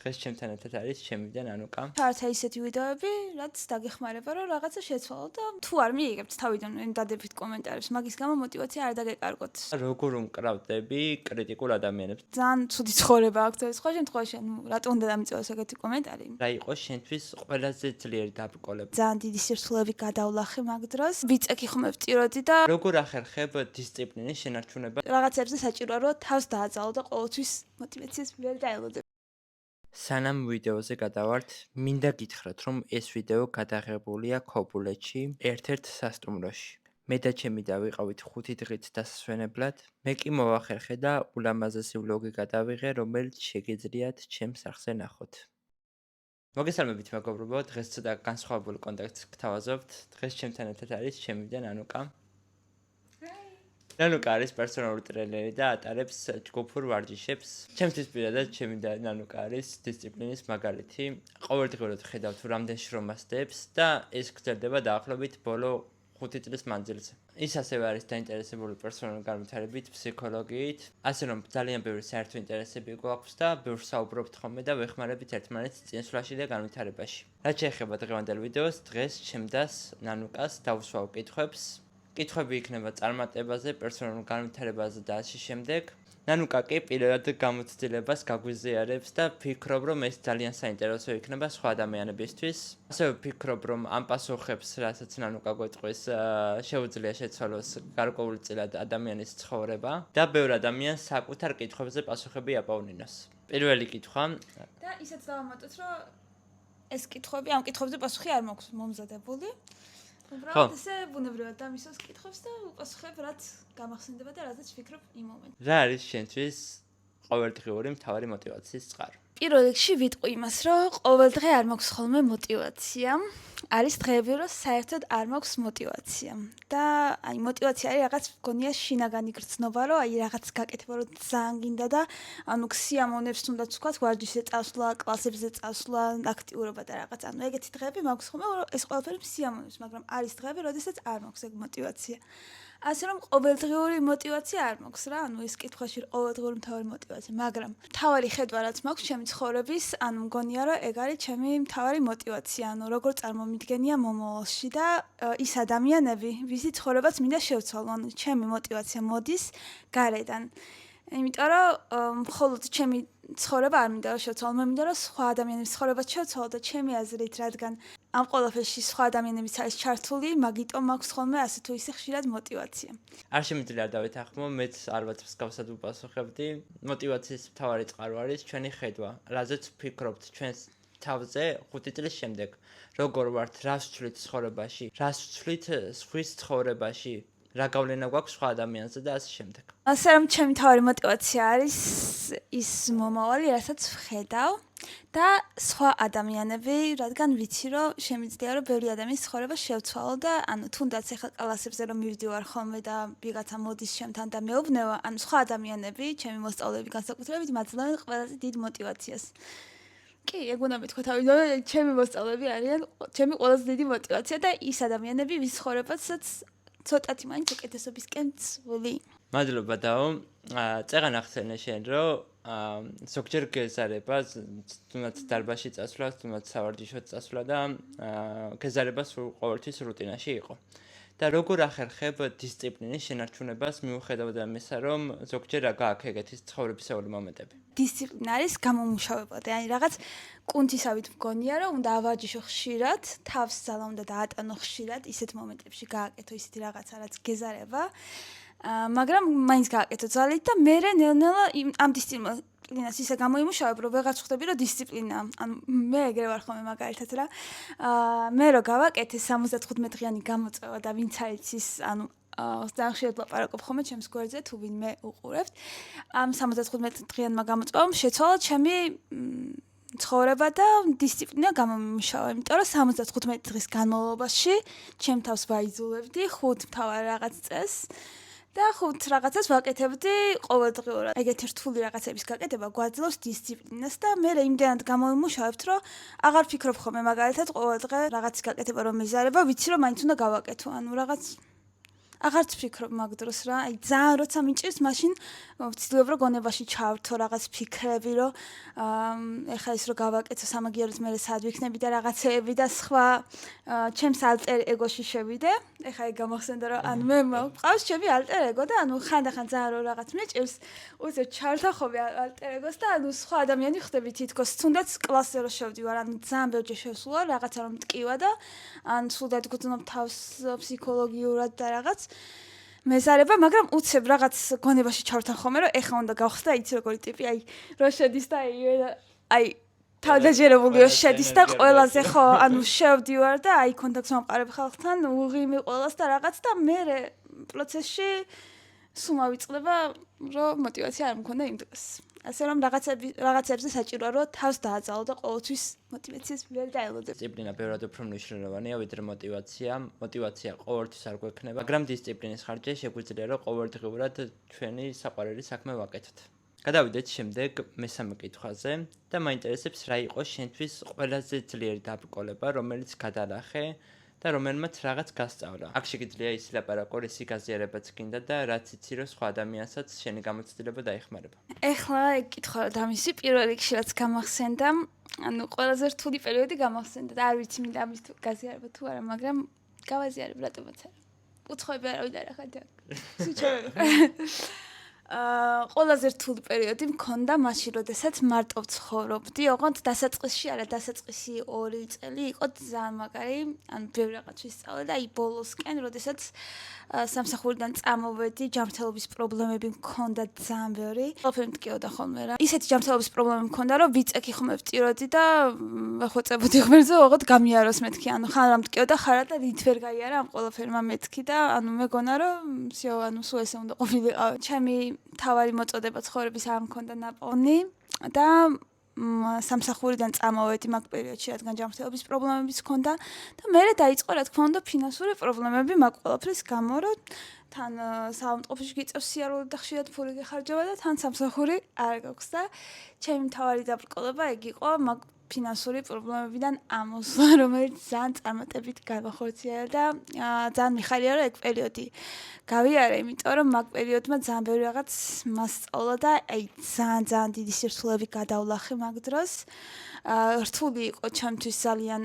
დღეს ჩემთან ერთად არის ჩემი და ნანუკა. ჩაართა ისეთი ვიდეოები, რაც დაგეხმარება, რომ რაღაცა შეცვალო და თუ არ მიიღებთ თავიდან დადებით კომენტარებს, მაგის გამო мотиваცია არ დაგეკარგოთ. როგორ უმკრავდები კრიტიკულ ადამიანებს? ძალიან ცუდი ცხოვრება აქვს ეს სხვა შემთხვევაში, რატო უნდა დამიწევოს ეგეთი კომენტარი? რა იყო შენთვის ყველაზე ძლიერი დაბრკოლება? ძალიან დიდი სირთულეები გადავლახე მაგ დროს. ვიწექი ხომ ვტიროდი და როგორ ახერხებ დისციპლინის შენარჩუნება? რაღაცებზე საჭიროა რომ თავს დააძალო და ყოველთვის мотиваციას მიერ დაელოდე. სანამ ვიდეოზე გადავართ, მინდა გითხრათ, რომ ეს ვიდეო გადაღებულია ქობულეთში, ერთ-ერთ სასტუმროში. მე და ჩემი დავიყავით 5 დღით დასასვენებლად. მე კი მოვახერხე და ულამაზესი ვლოგი გადავიღე, რომელიც შეგიძლიათ ჩემს სახზე ნახოთ. მოგესალმებით მეგობრებო, დღეს ცოტა განსხვავებულ კონტექსტს გთავაზობთ. დღეს ჩემთან ერთად არის ჩემი და ნანუკა. ნანუკა არის პერსონალური ტრენერი და ატარებს ჯგუფურ ვარჯიშებს. ჩემთვის პირადად ჩემი და ნანუკა არის დისციპლინის მაგალითი. ყოველდღიურად ხედავ თუ რამდენ შრომას დებს და ეს გრძელდება დაახლოებით ბოლო 5 წლის მანძილზე. ის ასევე არის დაინტერესებული პერსონალური განვითარებით, ფსიქოლოგიით, ასე რომ ძალიან ბევრი საერთო ინტერესები გვაქვს და ბევრს საუბრობთ ხოლმე და ვეხმარებით ერთმანეთს წინსვლაში და განვითარებაში. რაც შეეხება დღევანდელ ვიდეოს, დღეს ჩემდას ნანუკას დავუსვავ კითხვებს. კითხვები იქნება წარმატებაზე, პერსონალურ განვითარებაზე და ასე შემდეგ. ნანუკა კი პირველად გამოცდილებას გაგვიზიარებს და ფიქრობ, რომ ეს ძალიან საინტერესო იქნება სხვა ადამიანებისთვის. ასევე ვფიქრობ, რომ ამ პასუხებს, რასაც ნანუკა გვეტყვის, შეუძლია შეცვალოს გარკვეულწილად ადამიანის ცხოვრება და ბევრ ადამიანს საკუთარ კითხვებზე პასუხები აპავნინოს. პირველი კითხვა. და ისეც დავამატოთ, რომ ეს კითხვები, ამ კითხვებზე პასუხი არ მაქვს მომზადებული. უბრალოდ ესე ბუნებრივად დამისვას კითხვებს და უპასუხებ, რაც გამახსენდება და რაზეც ვფიქრობ იმ მომენტში. რა არის შენთვის ყოველდღიური მთავარი мотиваციის წყარო? პირველ რიგში ვიტყვი იმას, რომ ყოველდღე არ მაქვს ხოლმე мотиваცია. არის დღეები, რომ საერთოდ არ მაქვს мотиваცია. და აი мотиваცია არის რაღაც მგონია შინაგანი გრძნობა, რომ აი რაღაც გაკეთება, რომ ძალიან გინდა და ანუ სიამოვნებს თუნდაც ვთქვათ, ვარჯიშზე წასვლა, კლასებზე წასვლა, აქტიურობა და რაღაც. ანუ ეგეთი დღეები მაქვს ხოლმე, რომ ეს ყველაფერი სიამოვნებს, მაგრამ არის დღეები, როდესაც არ მაქვს ეგ мотиваცია. ასე რომ ყოველდღიური мотиваცია არ მაქვს რა, ანუ ეს კითხვაში ყოველდღიური მთავარი мотиваცია, მაგრამ მთავარი ხედვა რაც მაქვს ჩემი ცხოვრების, ანუ მგონია რომ ეგ არის ჩემი მთავარი мотиваცია, ანუ როგორ წარმომიდგენია მომავალში და ის ადამიანები, ვისი ცხოვრებაც მინდა შევცვალო, ანუ ჩემი мотиваცია მოდის გარედან. იმიტომ რომ მხოლოდ ჩემი ცხოვრება არ მინდა რომ შევცვალო, მე მინდა რომ სხვა ადამიანების ცხოვრებაც შევცვალო და ჩემი აზრით, რადგან ამ ყველაფერში სხვა ადამიანებიც არის ჩართული, მაგიტომ მაქვს ხოლმე ასე თუ ისე ხშირად мотиваცია. არ შემიძლია დავეთანხმო, მეც ალბათ მსგავსად ვპასუხებდი. мотиваციის მთავარი წყარო არის ჩვენი ხედვა, რაზეც ვფიქრობთ ჩვენს თავზე 5 წლის შემდეგ. როგორ ვართ, რას ვცვლით ცხოვრებაში, რას ვცვლით სხვის ცხოვრებაში, რა გავლენა გვაქვს სხვა ადამიანზე და ასე შემდეგ. ასე რომ ჩემი მთავარი мотиваცია არის ის მომავალი, რასაც ვხედავ და სხვა ადამიანები, რადგან ვიცი, რომ შემიძლია რომ ბევრი ადამიანის ცხოვრება შევცვალო და ანუ თუნდაც ახლა კლასებზე რომ მივდივარ ხოლმე და ვიღაცა მოდის ჩემთან და მეუბნება, ანუ სხვა ადამიანები, ჩემი მოსწავლეები განსაკუთრებით მაძლევენ ყველაზე დიდ мотиваციას. კი, ეგ უნდა მეთქვა თავიდან, ჩემი მოსწავლეები არიან ჩემი ყველაზე დიდი мотиваცია და ის ადამიანები, ვის ცხოვრებაცაც ცოტათი მაინც უკეთესობისკენ წვლი. მადლობა დაო. წეღან ახსენე შენ, რომ ზოგჯერ გეზარება, თუნდაც დარბაზში წასვლა, თუნდაც სავარჯიშოდ წასვლა და გეზარება ყოველთვის რუტინაში იყო. და როგორ ახერხებ დისციპლინის შენარჩუნებას მიუხედავად ამისა, რომ ზოგჯერ გააქვს ეგეთი ცხოვრებისეული მომენტები? დისციპლინა არის გამომუშავებადი, აი რაღაც კუნთისავით მგონია, რომ უნდა ავარჯიშო ხშირად, თავს ძალა უნდა დაატანო ხშირად, ისეთ მომენტებში გააკეთო ისეთი რაღაცა, რაც გეზარება. მაგრამ მაინც გააკეთო ძალით და მე ნელ-ნელა ამ დისციპლინას ისე გამოიმუშავებ, რომ ვეღარ ვხვდები, რომ დისციპლინა, ანუ მე ეგრე ვარ ხოლმე მაგალითად რა. მე რო გავაკეთე 75 დღიანი გამოწვევა და ვინც არის ის, ანუ ძალიან ხშირად ლაპარაკობ ხოლმე ჩემს გვერდზე, თუ ვინმე უყურებთ. ამ 75 დღიანმა გამოწვევამ შეცვალა ჩემი ცხოვრება და დისციპლინა გამომიმუშავა, იმიტომ რომ 75 დღის განმავლობაში ჩემ თავს ვაიძულებდი 5 მთავარ რაღაც წესს. და 5 რაღაცას ვაკეთებდი ყოველდღიურად. ეგეთი რთული რაღაცების გაკეთება გვაძლევს დისციპლინას და მე იმდენად გამომიმუშავებთ, რომ აღარ ვფიქრობ ხოლმე მაგალითად ყოველდღე რაღაცის გაკეთება რომ მეზარება, ვიცი რომ მაინც უნდა გავაკეთო. ანუ რაღაც აღარც ფიქრობ მაგ დროს რა, აი ძალიან როცა მიჭირს, მაშინ ვცდილობ რომ გონებაში ჩავთო რაღაც ფიქრები, რომ ეხლა ის რომ გავაკეთო სამაგიეროდ მე სად ვიქნები და რაღაცეები და სხვა ჩემს ალტერ ეგოში შევიდე. ეხლა ეგ გამახსენდა რომ ანუ მე მყავს ჩემი ალტერ ეგო და ანუ ხანდახან ძალიან რომ რაღაც მეჭირს, უცებ ჩავთახობი ალტერ ეგოს და ანუ სხვა ადამიანი ხდები თითქოს თუნდაც კლასზე რომ შევდივარ, ანუ ძალიან ბევრჯერ შევსულა რაღაცა რომ მტკივა და ან სულად გძნობ თავს ფსიქოლოგიურად და რაღაც მეზარება, მაგრამ უცებ რაღაც გონებაში ჩავთან ხოლმე, რომ ეხა უნდა გავხსნა, იცი როგორი ტიპი, აი რო შედის და აი თავდაჯერებული რო შედის და ყველაზე ხო, ანუ შევდივარ და აი კონტაქტს მომყარებ ხალხთან, უღიმი ყველას და რაღაც და მე პროცესში სულ მოვიწყდება, რომ мотиваცია არ მქონდა იმ დროს. ასე რომ რაღაცებზე საჭიროა რომ თავს დააძალო და ყოველთვის мотиваციას ვერ დაელოდებ. დისციპლინა ბევრად უფრო მნიშვნელოვანია ვიდრე мотиваცია. мотиваცია ყოველთვის არ გვექნება, მაგრამ დისციპლინის ხარჯზე შეგვიძლია რომ ყოველდღიურად ჩვენი საყვარელი საქმე ვაკეთოთ. გადავიდეთ შემდეგ მესამე კითხვაზე და მაინტერესებს რა იყო შენთვის ყველაზე ძლიერი დაბრკოლება, რომელიც გადალახე და რომელმაც რაღაც გასწავლა. აქ შეგიძლია ის ლაპარაკო, ისი გაზიარებაც გინდა და რაც იცი რომ სხვა ადამიანსაც შენი გამოცდილება დაეხმარება. ეხლა ეგ კითხვა რა დამისი პირველ რიგში რაც გამახსენდა, ანუ ყველაზე რთული პერიოდი გამახსენდა და არ ვიცი მინდა ამის გაზიარება თუ არა, მაგრამ გავაზიარებ რატომაც არა. უცხოები არავინ არ ახლა და სუჩები. ყველაზე რთული პერიოდი მქონდა მაშინ, როდესაც მარტო ვცხოვრობდი, ოღონდ დასაწყისში არა, დასაწყისი 2 წელი იყო ძალიან მაგარი, ანუ ბევრი რაღაც ვისწავლე და აი ბოლოსკენ, როდესაც სამსახურიდან წამოვედი, ჯანმრთელობის პრობლემები მქონდა ძალიან ბევრი. ყველაფერი მტკიოდა ხოლმე რა. ისეთი ჯანმრთელობის პრობლემები მქონდა, რომ ვიწექი ხომ ვწიროდი და ვეხვეწებოდი ღმერთზე, ოღონდ გამიაროს მეთქი, ანუ ხან რა მტკიოდა, ხარა და რით ვერ გაიარა ამ ყველაფერმა მეთქი და ანუ მეგონა რომ всё, ანუ სულ ესე უნდა ყოფილიყავ. ჩემი თავარი მოწოდება ცხოვრების არ მქონდა ნაპოვნი და სამსახურიდან წამოვედი მაგ პერიოდში, რადგან ჯანმრთელობის პრობლემებიც ჰქონდა და მე დაიწყო რა თქმა უნდა ფინანსური პრობლემები მაგ ყველაფრის გამო, რომ თან საავადმყოფოში გიწევს სიარული და ხშირად ფული გეხარჯება და თან სამსახური არ გაქვს და ჩემი თავარი დაბრკოლება ეგ იყო მაგ ფინანსური პრობლემებიდან ამოსვლა, რომელიც ძალიან წარმატებით გამახორციელა და ძალიან მიხარია რომ ეგ პერიოდი გავიარე, იმიტომ რომ მაგ პერიოდმა ძალიან ბევრი რაღაც მასწავლა და აი ძალიან დიდი სირთულეები გადავლახე მაგ დროს. რთული იყო ჩემთვის ძალიან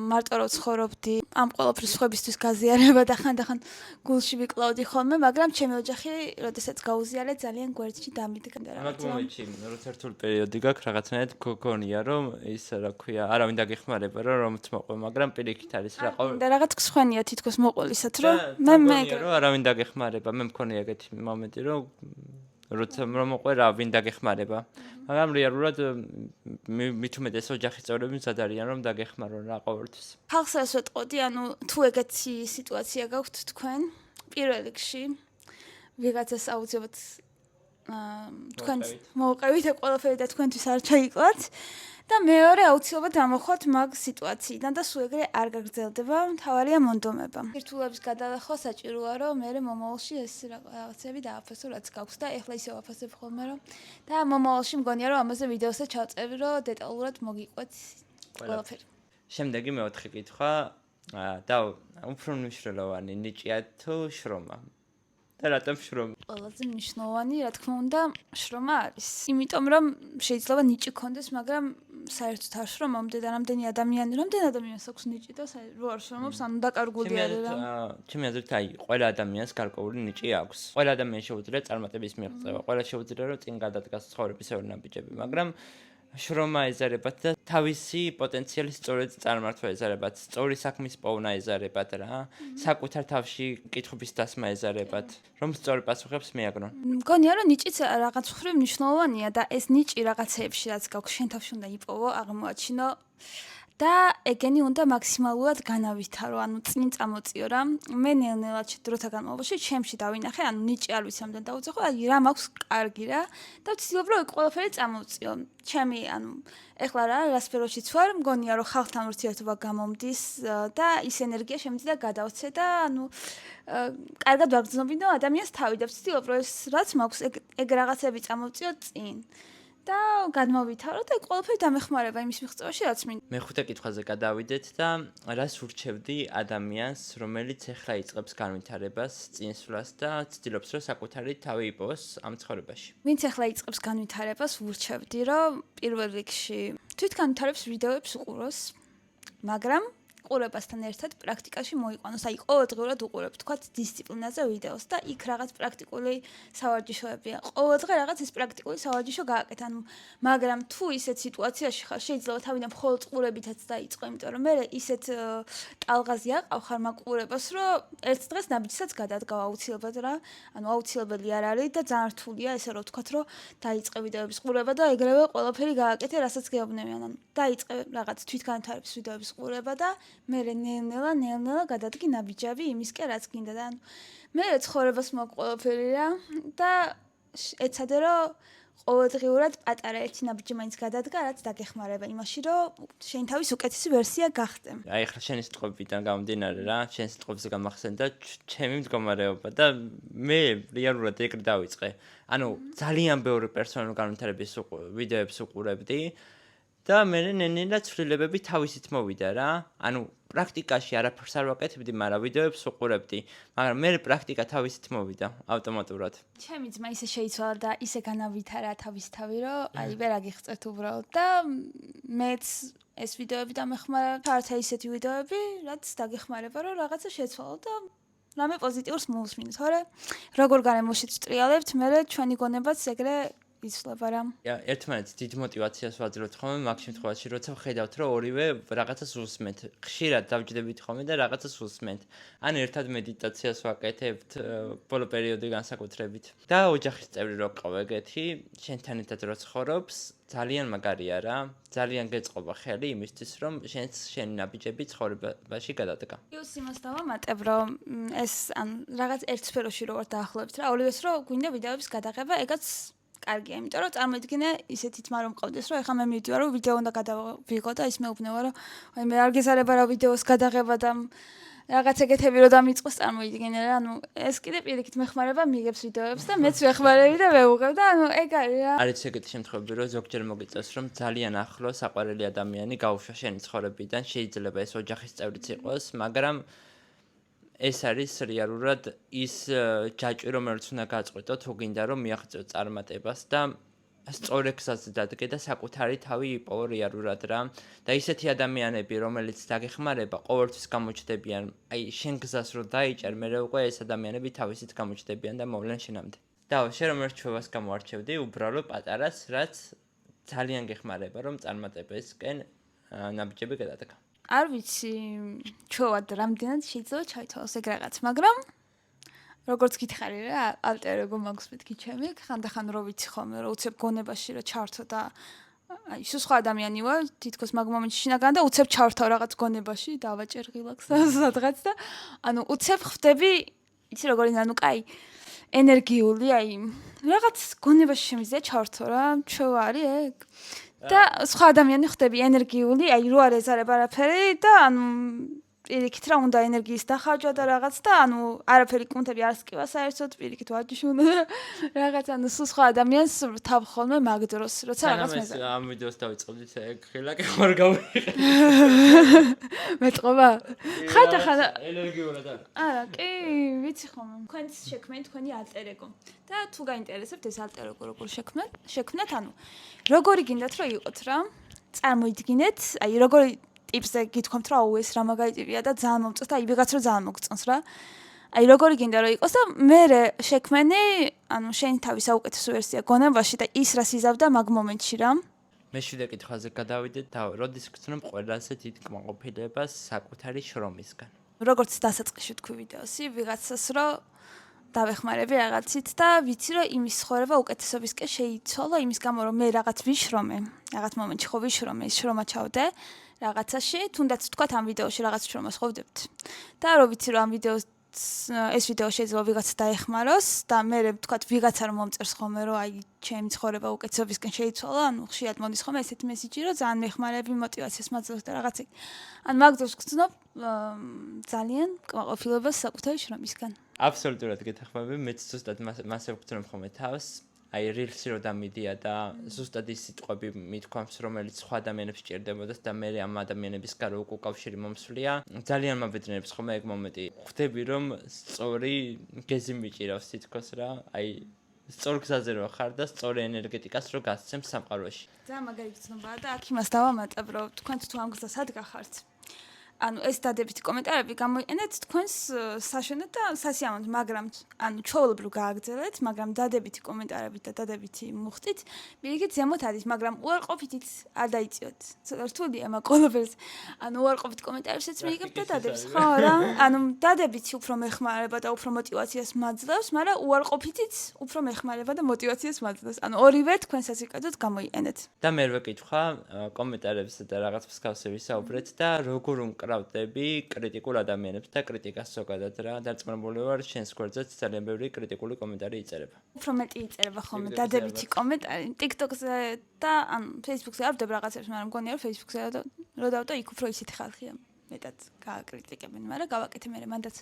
მარტო რომ ცხოვრობდი, ამ ყველაფრის სხვებისთვის გაზიარება და ხანდახან გულში ვიკლავდი ხოლმე, მაგრამ ჩემი ოჯახი, როდესაც გაუზიარე, ძალიან გვერდში დამიდგა და რაღაც მომენტში, როცა რთული პერიოდი გაქვს, რაღაცნაირად გონია რომ ის რა ქვია, არავინ დაგეხმარება რომ მოყვე, მაგრამ პირიქით არის რა ყოველ და რაღაც ქსხვენია თითქოს მოყოლისად რომ მე რომ არავინ დაგეხმარება, მე მქონია ეგეთი მომენტი რომ როცა რომ მოყვე რა ვინ დაგეხმარება. მაგრამ რეალურად მით უმეტეს ოჯახის წევრები მზად არიან რომ დაგეხმარონ რა ყოველთვის. ხალხს რას ვეტყოდი, ანუ თუ ეგეთი სიტუაცია გაქვთ თქვენ, პირველ რიგში ვიღაცას აუცილებლად თქვენ მოვყევით ყველაფერი და თქვენთვის არ ჩაიკლათ და მეორე აუცილებლად ამოხვათ მაგ სიტუაციიდან და სულ ეგრე არ გაგრძელდება, მთავარია მონდომება. სირთულეების გადალახვა საჭიროა, რომ მე მომავალში ეს რაღაცები დააფასო, რაც გაქვს და ეხლა ისევ აფასებ ხოლმე რომ და მომავალში მგონია რომ ამაზე ვიდეოსაც ჩავწევი, რომ დეტალურად მოგიყვეთ ყველაფერი. შემდეგი მეოთხე კითხვა და უფრო მნიშვნელოვანი ნიჭია თუ შრომა? და რატომ შრომა? ყველაზე მნიშვნელოვანი, რა თქმა უნდა, შრომა არის. იმიტომ რომ შეიძლება ნიჭი გქონდეს, მაგრამ საერთოდ არ შრომობდე და რამდენი ადამიანს აქვს ნიჭი და რო არ შრომობს, ანუ დაკარგული არის რა. ჩემი აზრით, აი, ყველა ადამიანს გარკვეული ნიჭი აქვს. ყველა ადამიანს შეუძლია წარმატების მიღწევა, ყველა შეუძლია რომ წინ გადადგას ცხოვრების ევრ ნაბიჯები, მაგრამ შრომა ეზარებათ და თავისი პოტენციალის სწორედ წარმართვა ეზარებათ, სწორი საქმის პოვნა ეზარებათ რა, საკუთარ თავში კითხვის დასმა ეზარებათ, რომ სწორი პასუხებს მიაგნონ. მგონია რომ ნიჭიც რაღაც მხრივ მნიშვნელოვანია და ეს ნიჭი რაღაცეებში რაც გაქვს შენ თავში უნდა იპოვო, აღმოაჩინო და ეგენი უნდა მაქსიმალურად განავითარო, ანუ წინ წამოწიო რა. მე ნელ-ნელად დროთა განმავლობაში ჩემში დავინახე, ანუ ნიჭი არ ვიცი ამდენ დაუძახო, აი რა მაქვს კარგი რა და ვცდილობ რომ ეგ ყველაფერი წამოვწიო. ჩემი, ანუ ეხლა რა სფეროშიც ვარ, მგონია რომ ხალხთან ურთიერთობა გამომდის და ის ენერგია შემიძლია გადავცე და ანუ კარგად ვაგრძნობინო ადამიანს თავი და ვცდილობ რომ ეს რაც მაქვს ეგ რაღაცები წამოვწიო წინ. და გადმოვითარო და ყველაფერი დამეხმარება იმის მიღწევაში რაც მინდა. მეხუთე კითხვაზე გადავიდეთ და რას ურჩევდი ადამიანს, რომელიც ეხლა იწყებს განვითარებას, წინსვლას და ცდილობს, რომ საკუთარი თავი იპოვოს ამ ცხოვრებაში? ვინც ახლა იწყებს განვითარებას, ვურჩევდი, რომ პირველ რიგში თვითგანვითარების ვიდეოებს უყუროს, მაგრამ ყურებასთან ერთად პრაქტიკაში მოიყვანოს. აი, ყოველდღიურად უყურებ, თქვათ, დისციპლინაზე ვიდეოს და იქ რაღაც პრაქტიკული სავარჯიშოებია. ყოველდღე რაღაც ეს პრაქტიკული სავარჯიშო გააკეთე. ანუ, მაგრამ თუ ისეთ სიტუაციაში ხარ, შეიძლება თავიდან მხოლოდ ყურებითაც დაიწყო, იმიტომ რომ მე ისეთ ტალღაზე აყავ ხარ მაგ ყურებას, რომ ერთ დღეს ნაბიჯსაც გადადგავ აუცილებლად რა. ანუ აუცილებელი არ არის და ძალიან რთულია ესე რომ ვთქვათ, რომ დაიწყე ვიდეოების ყურება და ეგრევე ყველაფერი გააკეთე, რასაც გეუბნებიან. ანუ დაიწყე რაღაც თვითგანვითარების ვიდეოების ყურება და მე ნელ-ნელა გადადგი ნაბიჯები იმისკენ რაც გინდა და ანუ მე ცხოვრებას მაქვს ყველაფერი რა და ეცადე რომ ყოველდღიურად პატარა ერთი ნაბიჯი მაინც გადადგა რაც დაგეხმარება იმაში რომ შენ თავის უკეთესი ვერსია გახდე. აი ახლა შენი სიტყვებიდან გამომდინარე რა, შენ სიტყვებზე გამახსენდა ჩემი მდგომარეობა და მე რეალურად ეგრე დავიწყე. ანუ ძალიან ბევრი პერსონალური განვითარების ვიდეოებს უყურებდი. და მე ნენელა ცვლილებები თავისით მოვიდა რა. ანუ პრაქტიკაში არაფერს არ ვაკეთებდი, მაგრამ ვიდეოებს უყურებდი. მაგრამ მე პრაქტიკა თავისით მოვიდა ავტომატურად. ჩემი ძმა ისე შეიცვალა და ისე განავითარა თავის თავი, რომ აი ვერ აგიხსენთ უბრალოდ და მეც ეს ვიდეოები დამეხმარა. ფართა ისეთი ვიდეოები, რაც დაგეხმარება, რომ რაღაცა შეცვალო და რამე პოზიტიურს მოვუსმინო, თორე როგორ გარემოში ვსტრიალებთ, მე ჩვენი გონებაც ეგრე იცვლება რა. ერთმანეთს დიდ მოტივაციას ვაძლევთ ხოლმე მაგ შემთხვევაში, როცა ვხედავთ, რომ ორივე რაღაცას უსმენთ. ხშირად დავჯდებით ხოლმე და რაღაცას უსმენთ. ან ერთად მედიტაციას ვაკეთებთ ბოლო პერიოდი განსაკუთრებით. და ოჯახის წევრი რო ყავ ეგეთი, შენთან ერთად რო ცხოვრობს, ძალიან მაგარია რა. ძალიან გეწყობა ხელი იმისთვის, რომ შენი ნაბიჯები ცხოვრებაში გადადგა. იუს იმას დავამატებ, რომ ეს ან რაღაც ერთ სფეროში რო ვარ დაახლოებით რა, ორივეს რო გვინდა ვიდეოების გადაღება, ეგაც კარგია, იმიტომ რომ წარმოიდგინე ისეთი თმა რომ მყავდეს, რომ ეხლა მე მივიდივარ, რომ ვიდეო უნდა გადავიღო და ის მეუბნება, რომ აი მე არ გეზარება რა ვიდეოს გადაღება და რაღაც ეგეთები რომ დამიწყოს, წარმოიდგინე რა, ანუ ეს კიდე პირიქით მეხმარება მიგებს ვიდეოებს და მეც ვეხმარები და ვეუღებ და ანუ ეგ არის რა. არის ეგეთი შემთხვევები, რომ ზოგჯერ მოგიწევს, რომ ძალიან ახლო საყვარელი ადამიანი გაუშვა შენი ცხოვრებიდან, შეიძლება ეს ოჯახის წევრიც იყოს, მაგრამ ეს არის რეალურად ის ჯაჭვი, რომელიც უნდა გაწყვეტო, თუ გინდა რომ მიაღწევ წარმატებას და სწორ გზაზე დადგე და საკუთარი თავი იპოვო რეალურად რა. და ისეთი ადამიანები, რომელიც დაგეხმარება, ყოველთვის გამოჩნდებიან, აი შენ გზას რო დაიჭერ, მე უკვე ეს ადამიანები თავისით გამოჩნდებიან და მოვლენ შენამდე. და შენ რომ ერთჩევას გამოარჩევდი, უბრალო პატარას, რაც ძალიან გეხმარება, რომ წარმატებისკენ ნაბიჯები გადადგა. არ ვიცი, ჩვევად რამდენად შეიძლება ჩაითვალოს ეგ რაღაც, მაგრამ როგორც გითხარი რა, ალტერ-ეგო მაქვს მეთქი ჩემი, ხანდახან რო ვიცი ხოლმე, რომ უცებ გონებაში რა ჩართო და აი, სხვა ადამიანი ვარ, თითქოს მაგ მომენტში შინაგან და უცებ ჩავრთავ რაღაც გონებაში, დავაჭერ ღილაკს და სადღაც და ანუ უცებ ხვდები, იცი როგორ ინანუ კაი ენერგიული, აი რაღაც გონებაში შემიძლია ჩავრთო რა, ჩვევა არის ეგ. და სხვა ადამიანი ხვდები ენერგიული, აი რო არ ეზარება არაფერი და ანუ პირიქით რა უნდა ენერგიის დახარჯვა და რაღაც და ანუ არაფერი კუნთები არ სკივა საერთოდ პირიქით ვარჯიში უნდა რაღაც ანუ სხვა ადამიანს თავ ხოლმე მაგ დროს როცა რაღაც მეზე ამ ვიდეოს დავიწყებდით ეგ ხილაკი ხარ გავიყიდე მეტყობა ხანდახან ენერგიულად არა კი ვიცი ხოლმე თქვენს შექმენ თქვენი ალტერ-ეგო და თუ გაინტერესებთ ეს ალტერ-ეგო როგორ შექმნათ ანუ როგორი გინდათ რომ იყოთ რა წარმოიდგინეთ აი როგორი ტიპზე გითქვამთ რა ეს რა მაგალითია და ძალიან მომწონს და აი ვიღაც რო ძალიან მოგწონს რა აი როგორი გინდა რომ იყოს და მე შექმენი ანუ შენი თავის საუკეთესო ვერსია გონებაში და ის რას იზავდა მაგ მომენტში რა მეშვიდე კითხვაზე გადავიდეთ და როდის გწნობ ყველაზე დიდ კმაყოფილებას საკუთარი შრომისგან როგორც დასაწყისში თქვი ვიდეოსი ვიღაცას რო დავეხმარები რაღაცით და ვიცი რომ იმის ცხოვრება უკეთესობისკენ შეიცვალა იმის გამო რომ მე რაღაც ვიშრომე რაღაც მომენტში ხო ვიშრომე ის შრომა ჩავდე რაღაცაში თუნდაც თქვა ამ ვიდეოში რაღაც შრომას ხოვდებთ და რო ვიცი რომ ამ ვიდეოს ეს ვიდეო შეიძლება ვიღაც დაეხმაროს და მე ვთქვათ ვიღაცა რომ მომწერს ხოლმე რომ აი ჩემი ცხოვრება უკეთესობისკენ შეიცვალა ანუ ხშირად მოდის ხოლმე ესეთი მესიჯი რომ ძალიან მეხმარები მოტივაციას მაძლევს და რაღაცა ან მაგ დროს გწნობ ძალიან კმაყოფილებას საკუთარი შრომისგან აბსოლუტურად გეთახმები მეც ზუსტად მასე ვგრძნობ ხოლმე თავს აი rilsi რო დამიდია და ზუსტად ის სიტყვები მithქვამს, რომელიც სხვა ადამიანებს სჭირდებოდათ და მე ამ ადამიანების გარო უკავშირი მომსვლია. ძალიან მაბედნიერებს ხოლმე ეგ მომენტი. ხვდები რომ სწორი გეზი მიჭირავს თითქოს რა, აი სწორ გზაზე რო ხარ და სწორი ენერგეტიკას რო გასცემ სამყაროში. ძალიან მაგარი გრძნობაა და აქ იმას დავამატებ, რომ თქვენ თუ ამ გზას ადგახართ. ანუ ეს დადებითი კომენტარები გამოიყენეთ თქვენს საშენად და სასიამოვნოდ, მაგრამ ანუ ჩვეულებრივ გააგრძელეთ, მაგრამ დადებითი კომენტარებით და დადებითი მუხტით პირიქით ზემოთ არის, მაგრამ უარყოფითით არ დაიწიოთ. ცოტა რთულია მაგ ყველაფერს. ანუ უარყოფით კომენტარებსაც მიიღებთ და დადებს, ხო რა? ანუ დადებითი უფრო მეხმარება და უფრო მოტივაციას მაძლევს, მაგრამ უარყოფითით უფრო მეხმარება და მოტივაციას მაძლევს. ანუ ორივე თქვენ სასიკეთოდ გამოიყენეთ. და მე ვეკითხვა კომენტარებს და რაღაც მსგავსი ვისაუბრეთ და როგორ კრავდები კრიტიკულ ადამიანებს და კრიტიკას ზოგადად რა დარწმუნებული ვარ შენს გვერდზეც ძალიან ბევრი კრიტიკული კომენტარი იწერება. უფრო მეტი იწერება ხოლმე დადებითი კომენტარი TikTok-ზე და ან Facebook-ზე არ ვდებ რაღაცებს, მაგრამ მგონია რომ Facebook-ზე რო დავდო იქ უფრო ისეთი ხალხია მეტად გააკრიტიკებენ, მაგრამ გავაკეთე მე მანდაც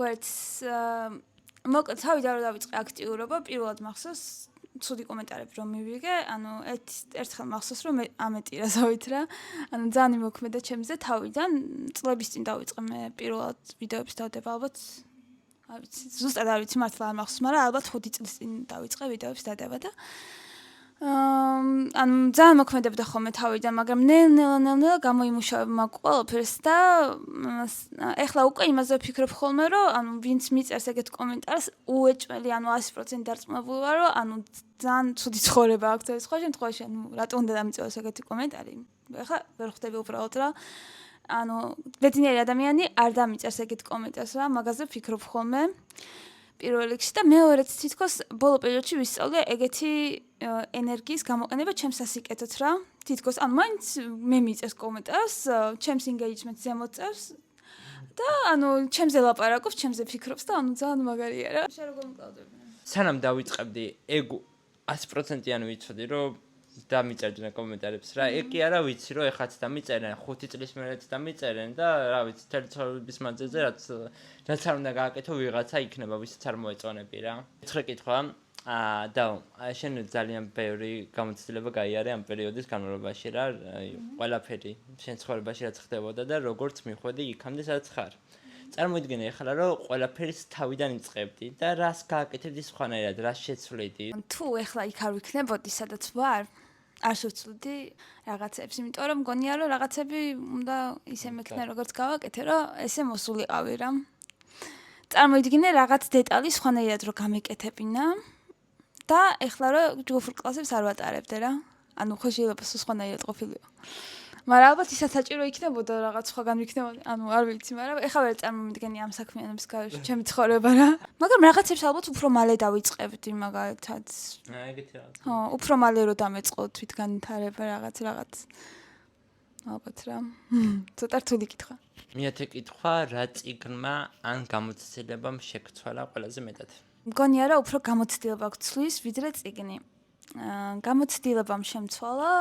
გვერდს მოკლედ თავიდან რო დავიწყე აქტიურობა პირველად მახსოვს ცუდი კომენტარები რომ მივიღე, ანუ ერთხელ მახსოვს რომ მე ამეტირაზავით რა. ანუ ძალიან იმოქმედა ჩემზე თავიდან, წლების წინ დავიწყე მე პირველად ვიდეოებს დავდება ალბათ. არ ვიცი, ზუსტად არ ვიცი მართლა არ მახსოვს, მაგრამ ალბათ 5 წლის წინ დავიწყე ვიდეოებს დადება და ანუ ძალიან მოქმედებდა ხოლმე თავიდან, მაგრამ ნელ-ნელა გამოიმუშავებ მაგ ყველაფერს და ეხლა უკვე იმაზე ვფიქრობ ხოლმე, რომ ანუ ვინც მიწერს ეგეთ კომენტარს, უეჭველი, ანუ 100% დარწმუნებული ვარ, რომ ანუ ძალიან ცუდი ცხოვრება აქვს ეს სხვა შემთხვევაში, ანუ რატომ უნდა დამიწევოს ეგეთი კომენტარი? ეხლა ვერ ხვდები უბრალოდ რა. ანუ ბედნიერი ადამიანი არ დამიწერს ეგეთ კომენტარს რა, მაგაზე ვფიქრობ ხოლმე. პირველ რიგში და მეორედ თითქოს ბოლო პერიოდში ვისწავლე ეგეთი ენერგიის გამოყენება ჩემს სასიკეთოდ რა. თითქოს ანუ მაინც მე მიწერს კომენტარს, ჩემს engagement-ს ზემოწევს და ანუ ჩემზე ლაპარაკობს, ჩემზე ფიქრობს და ანუ ძალიან მაგარია რა. შენ როგორ მკლავდები? სანამ დავიწყებდი ეგ 100%-იანი ვიცოდი რომ დამიწერდნენ კომენტარებს რა. ეგ კი არა ვიცი რომ ეხაც დამიწერენ 5 წლის მერეც დამიწერენ და რა ვიცი თელი ცხოვრების მანძილზე რაც არ უნდა გააკეთო ვიღაცა იქნება ვისაც არ მოეწონები რა. მეცხრე კითხვა და შენ ძალიან ბევრი გამოცდილება გაიარე ამ პერიოდის განმავლობაში რა. ყველაფერი შენ ცხოვრებაში რაც ხდებოდა და როგორც მიხვედი იქამდე სადაც ხარ. წარმოიდგინე ახლა რომ ყველაფერს თავიდან იწყებდი და რას გააკეთებდი სხვანაირად, რას შეცვლიდი. თუ ახლა იქ არ ვიქნებოდი სადაც ვარ, არ შევცვლიდი რაღაცებს, იმიტომ რომ მგონია რომ რაღაცები უნდა ისე მექნა როგორც გავაკეთე, რომ ესე მოსულიყავი რა. წარმოიდგინე რაღაც დეტალი სხვანაირად რომ გამეკეთებინა და ახლა რომ ჯგუფურ კლასებს არ ვატარებდე რა. ანუ ხო შეიძლება სხვანაირად ყოფილიყო. მაგრამ ალბათ ისაც საჭირო იქნებოდა რაღაც სხვაგან ვიქნებოდი, ანუ არ ვიცი, მაგრამ ეხლა ვერ წარმომიდგენი ამ საქმიანობის გარეშე ჩემი ცხოვრება რა. მაგრამ რაღაცებს ალბათ უფრო მალე დავიწყებდი მაგალითად. ეგეთი რაღაც. ხო, უფრო მალე რო დამეწყო თვით განვითარება რაღაც. ალბათ რა. ცოტა რთული კითხვა. მეათე კითხვა, რა წიგნმა ან გამოცდილებამ შეგცვალა ყველაზე მეტად? მგონია რომ უფრო გამოცდილება გცვლის, ვიდრე წიგნი. გამოცდილებამ შემცვალა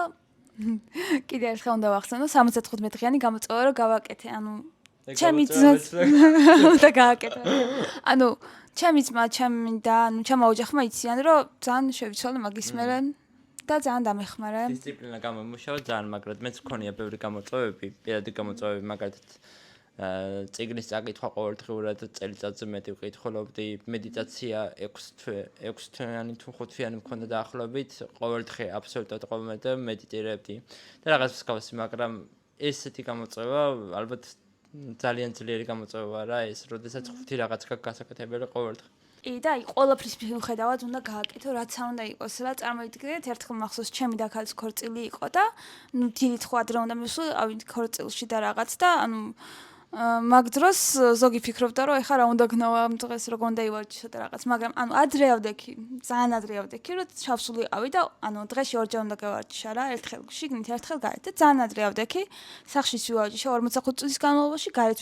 კიდე ერთხელ უნდა ვახსენო 75-დღიანი გამოწვევა რომ გავაკეთე, ანუ ჩემი ძმაც და გააკეთე. ანუ ჩემი ძმა, ჩემი და ანუ ჩემო ოჯახმა იციან რომ ძალიან შევიცვალე მაგის მერე და ძალიან დამეხმარა. დისციპლინა გამომუშავა ძალიან მაგრად მეც მქონია ბევრი გამოწვევები, პირადი გამოწვევები მაგალითად წიგნის წაკითხვა ყოველდღიურად წელიწადზე მეტი ვკითხულობდი, მედიტაცია 6 თვიანი თუ 5 თვიანი მქონდა დაახლოებით, ყოველდღე აბსოლუტურად ყოველდღე მედიტირებდი და რაღაც მსგავსი, მაგრამ ესეთი გამოწვევა ალბათ ძალიან ძლიერი გამოწვევა რა ეს, როდესაც 5 რაღაც გასაკეთებელი ყოველდღე. და აი ყველაფრის მიუხედავად უნდა გააკეთო, რაც არ უნდა იყოს რა. წარმოიდგინეთ, ერთხელ მახსოვს ჩემი დაქალის ქორწილი იყო და ნუ დილით ხო ადრე უნდა მივსვი, ავით ქორწილში და რაღაც და ანუ მაგ დროს ზოგი ფიქრობდა რომ ეხლა რა უნდა გნავა ამ დღეს როგორ უნდა ივარჯიშო და რაღაც, მაგრამ ანუ ადრე ავდექი, ძალიან ადრე ავდექი, რომ ჩავსულიყავი და ანუ დღეში ორჯერ უნდა გავარჯიშა რა, ერთხელ შიგნით, ერთხელ გარეთ და ძალიან ადრე ავდექი, სახშიც ვივარჯიშე 45 წუთის განმავლობაში, გარეთ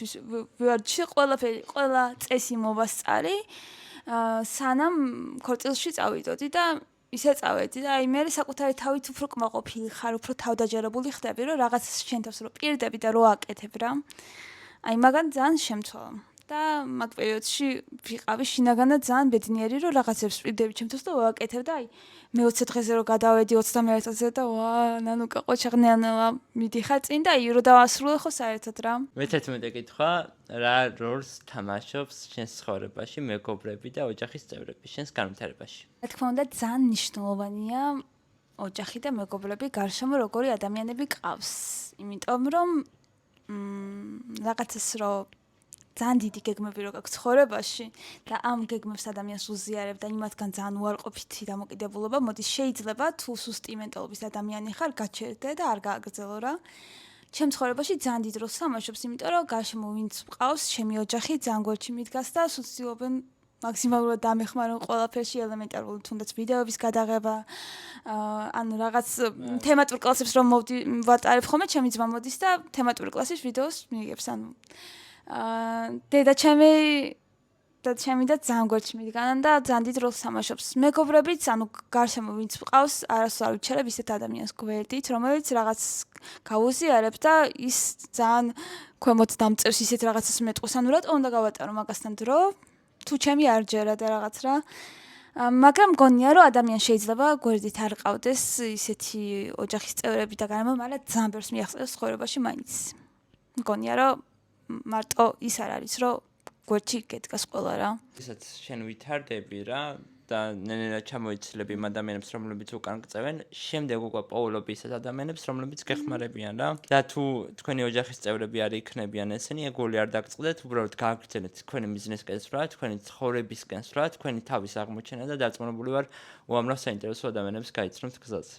ვივარჯიშე ყველა წესი მოვასწარი, სანამ ქორწილში წავიდოდი და ისე წავედი და აი მე საკუთარი თავით უფრო კმაყოფილი ხარ, უფრო თავდაჯერებული ხდები, რომ რაღაც შენ თავს რო პირდები და რო აკეთებ რა. აი მაგან ძალიან შემცვალა. და მაგ პერიოდში ვიყავი შინაგანად ძალიან ბედნიერი, რომ რაღაცებს ვპირდები ჩემთვის და ვაკეთებ და აი მე 20 დღეზე რომ გადავედი 21 წელზე და ვა, ნანუკა ყოჩაღნიანოა მიდიხარ წინ და აი რომ დავასრულე ხო საერთოდ რა. მე-11 კითხვა, რა როლს თამაშობს შენს ცხოვრებაში მეგობრები და ოჯახის წევრები შენს განვითარებაში? რა თქმა უნდა, ძალიან მნიშვნელოვანია ოჯახი და მეგობრები, გარშემო როგორი ადამიანები ყავს. იმიტომ რომ რაღაცას რომ ძალიან დიდი გეგმები რო გაქვს ცხოვრებაში და ამ გეგმებს ადამიანს უზიარებ და იმათგან ძალიან უარყოფითი დამოკიდებულება მოდის შეიძლება თუ სუსტი მენტალობის ადამიანი ხარ გაჩერდე და არ გააგრძელო რა. ჩემ ცხოვრებაში ძალიან დიდ როლს თამაშობს, იმიტომ რომ გარშემო ვინც მყავს, ჩემი ოჯახი ძალიან გვერდში მიდგას და სულცდილობენ მაქსიმალურად დამეხმარონ ყველაფერში ელემენტარული თუნდაც ვიდეოების გადაღება, ანუ რაღაც თემატურ კლასებს რომ ვატარებ ხოლმე, ჩემი ძმა მოდის და თემატური კლასის ვიდეოს მიიღებს, ანუ დედაჩემი და ჩემი და ძალიან გვერდში მიდგანან და ძალიან დიდ როლს თამაშობს. მეგობრებიც, ანუ გარშემო ვინც მყავს, არასოდეს არ ვიჩერებ ისეთ ადამიანს გვერდით, რომელიც რაღაც გაუზიარებ და ის ძალიან ქვემოთ დამწერს ისეთ რაღაცას მეტყვის, ანუ რატომ უნდა გავატარო მაგასთან დრო? თუ ჩემი არ ჯერა და რაღაც რა. მაგრამ მგონია რომ ადამიანს შეიძლება გვერდით არ ყავდეს ისეთი ოჯახის წევრები და გარემო, მაგრამ ძალიან ბევრს მიაღწევს ცხოვრებაში მაინც. მგონია რომ მარტო ის არ არის რომ გვერდში გედგას ყველა რა. ისაც შენ ვითარდები რა და ნენელა ჩამოიცლები იმ ადამიანებს, რომლებიც უკან გწევენ, შემდეგ უკვე პოულობ ისეთ ადამიანებს, რომლებიც გეხმარებიან რა. და თუ თქვენი ოჯახის წევრები არ იქნებიან ესენი, ეგული არ დაგწყდეთ, უბრალოდ გააგრძელეთ თქვენი ბიზნესკენ სვრა, თქვენი ცხოვრებისკენ სვრა, თქვენი თავის აღმოჩენა და დარწმუნებული ვარ, უამრავ საინტერესო ადამიანებს გაიცნობთ გზაზე.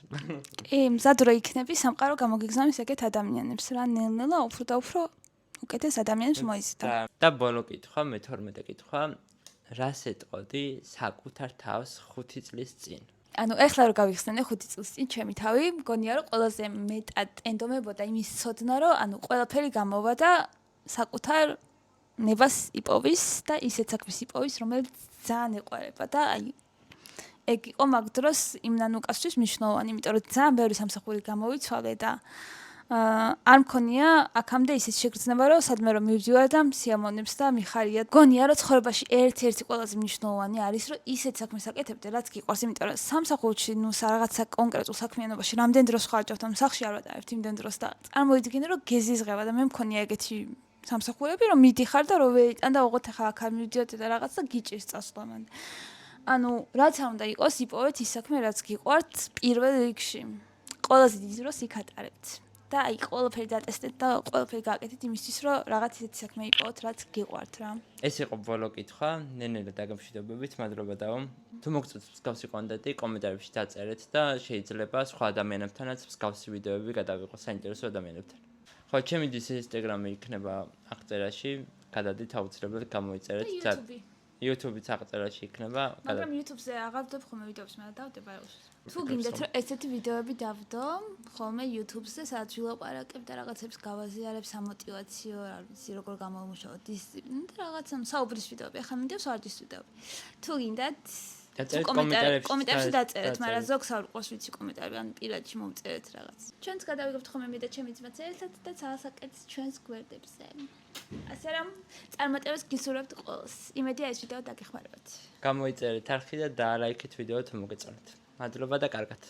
კი, მზად რო იქნები, სამყარო გამოგიგზავნის ეგეთ ადამიანებს რა, ნელ-ნელა უფრო და უფრო უკეთეს ადამიანებს მოიზიდა. და ბოლო კითხვა, მე-12 კითხვა, რას ეტყოდი საკუთარ თავს 5 წლის წინ? ანუ ეხლა რო გავიხსენე 5 წლის წინ ჩემი თავი, მგონია რომ ყველაზე მეტად ტენდომებოდა იმის ცოდნა, რომ ანუ ყველაფერი გამოვა და საკუთარ ნებას იპოვის და ისეთ საქმეს იპოვის, რომელიც ძალიან ეყვარება და აი ეგ იყო მაგ დროს იმ ნანუკასთვის მნიშვნელოვანი, იმიტომ რომ ძალიან ბევრი სამსახური გამოვიცვალე და არ მქონია აქამდე ისეთ შეგრძნება, რომ სადმე რომ მივდივარ და სიამოვნებს და მიხარია. მგონია რომ ცხოვრებაში ერთ-ერთი ყველაზე მნიშვნელოვანი არის, რომ ისეთ საქმეს აკეთებდე, რაც გიყვარს, იმიტომ რომ სამსახურში, ნუ რაღაცა კონკრეტულ საქმიანობაში რამდენ დროს ხარჯავთ ამ სახლში არ ვატარებთ იმდენ დროს და წარმოიდგინე რომ გეზიზღება და მე მქონია ეგეთი სამსახურები, რომ მიდიხარ და რომ ვეიტან და ოღონდ ახლა აქ არ მივდიოთ და რაღაც და გიჭირს წასვლა მან. ანუ რაც არ უნდა იყოს, იპოვეთ ის საქმე, რაც გიყვართ პირველ რიგში. ყველაზე დიდ დროს იქ ატარებთ. და აი ყველაფერი დატესტეთ და ყველაფერი გააკეთეთ იმისთვის, რომ რაღაც ისეთი საქმე იპოვოთ, რაც გიყვართ რა. ეს იყო ბოლო კითხვა, ნენელა დაგემშვიდობებით, მადლობა დავო. თუ მოგწონთ მსგავსი კონტენტი, კომენტარებში დაწერეთ და შეიძლება სხვა ადამიანებთანაც მსგავსი ვიდეოები გადავიღოთ საინტერესო ადამიანებთან. ხო, ჩემი ინსტაგრამი იქნება აღწერაში, გადადით აუცილებლად გამოიწერეთ და YouTube-იც აღწერაში იქნება. მაგრამ YouTube-ზე აღარ ვდებ ხოლმე ვიდეოებს, მაგრამ დავდება ეუს. თუ გინდათ რომ ესეთი ვიდეოები დავდო, ხოლმე YouTube-ზე სადაც ვილაპარაკებ და რაღაცებს გავაზიარებ, სამოტივაციო, არ ვიცი, როგორ გამოვიმუშავოთ დისციპლინა და რაღაცა საუბრის ვიდეოები. ახლა მინდებს ვარდის ვიდეოები. თუ გინდათ კომენტარებში დაწერეთ, მაგრამ ზოგს არ უყვარს ვიცი კომენტარები, ან პირადში მომწერეთ რაღაც. ჩვენც გადავიღებთ ხოლმე მე და ჩემი ძმაც ერთად და ცალსაკეთს ჩვენს გვერდებზე. ასე რომ წარმატებას გისურვებთ ყველას. იმედია ეს ვიდეო დაგეხმარებათ. გამოიწერეთ არხი და დაალაიქეთ ვიდეო თუ მოგეწონათ. მადლობა და კარგად.